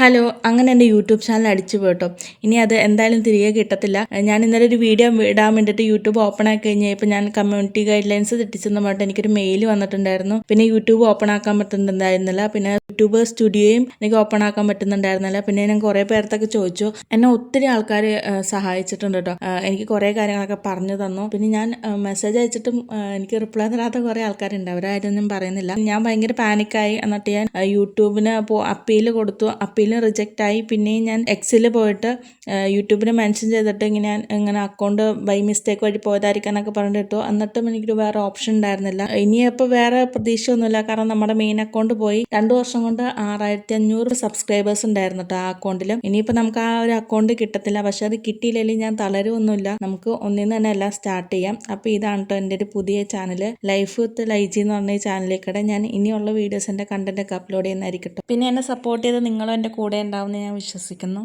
Hello, അങ്ങനെ എൻ്റെ YouTube channel അടിച്ചു പോയിട്ടോ. ഇനി അത് എന്തായാലും തിരികെ കിട്ടത്തില്ല. ഞാൻ ഇന്നലെ ഒരു വീഡിയോ ഇടാൻ വേണ്ടിയിട്ട് യൂട്യൂബ് ഓപ്പൺ ആക്കി കഴിഞ്ഞപ്പോൾ ഞാൻ കമ്മ്യൂണിറ്റി ഗൈഡ് ലൈൻസ് തെറ്റിച്ചെന്ന് പറഞ്ഞിട്ട് എനിക്കൊരു മെയിൽ വന്നിട്ടുണ്ടായിരുന്നു. പിന്നെ യൂട്യൂബ് ഓപ്പൺ ആക്കാൻ പറ്റുന്നുണ്ടായിരുന്നില്ല. പിന്നെ യൂട്യൂബ് സ്റ്റുഡിയോയും എനിക്ക് ഓപ്പൺ ആക്കാൻ പറ്റുന്നുണ്ടായിരുന്നില്ല. പിന്നെ ഞാൻ കുറേ പേർത്തൊക്കെ ചോദിച്ചു. എന്നെ ഒത്തിരി ആൾക്കാർ സഹായിച്ചിട്ടുണ്ട് കേട്ടോ. എനിക്ക് കുറേ കാര്യങ്ങളൊക്കെ പറഞ്ഞു തന്നു. പിന്നെ ഞാൻ മെസ്സേജ് അയച്ചിട്ടും എനിക്ക് റിപ്ലൈ തരാത്ത കുറേ ആൾക്കാരുണ്ട്. അവരാരും ഞാൻ പറയുന്നില്ല. ഞാൻ ഭയങ്കര പാനിക്കായി. എന്നിട്ട് ഞാൻ യൂട്യൂബിന് അപ്പീൽ കൊടുത്തു. അപ്പീൽ റിജക്റ്റ് ആയി. പിന്നെയും ഞാൻ എക്സിൽ പോയിട്ട് യൂട്യൂബിന് മെൻഷൻ ചെയ്തിട്ട് ഇങ്ങനെ അക്കൗണ്ട് ബൈ മിസ്റ്റേക്ക് വഴി പോയതായിരിക്കാനൊക്കെ പറഞ്ഞിട്ടു. എന്നിട്ടും എനിക്കൊരു വേറെ ഓപ്ഷൻ ഉണ്ടായിരുന്നില്ല. ഇനിയപ്പോൾ വേറെ പ്രതീക്ഷയൊന്നുമില്ല. കാരണം നമ്മുടെ മെയിൻ അക്കൗണ്ട് പോയി. 2 വർഷം കൊണ്ട് 6500 സബ്സ്ക്രൈബേഴ്സ് ഉണ്ടായിരുന്നു കേട്ടോ ആ അക്കൗണ്ടിലും. ഇനിയിപ്പോൾ നമുക്ക് ആ ഒരു അക്കൗണ്ട് കിട്ടത്തില്ല. പക്ഷെ അത് കിട്ടിയില്ലെങ്കിൽ ഞാൻ തളരുമൊന്നുമില്ല. നമുക്ക് ഒന്നിന്ന് തന്നെ എല്ലാം സ്റ്റാർട്ട് ചെയ്യാം. അപ്പോൾ ഇതാണ് കേട്ടോ എൻ്റെ ഒരു പുതിയ ചാനൽ, ലൈഫ് വിത്ത് ലൈജി എന്ന് പറഞ്ഞ ഈ ചാനലിലേക്കൂടെ ഞാൻ ഇനിയുള്ള വീഡിയോസിൻ്റെ കണ്ടന്റ് ഒക്കെ അപ്ലോഡ് ചെയ്യുന്നതായിരിക്കും. പിന്നെ എന്നെ സപ്പോർട്ട് ചെയ്ത് നിങ്ങളും എൻ്റെ കൂടെ ഉണ്ടാവുമെന്ന് ഞാൻ വിശ്വസിക്കുന്നു.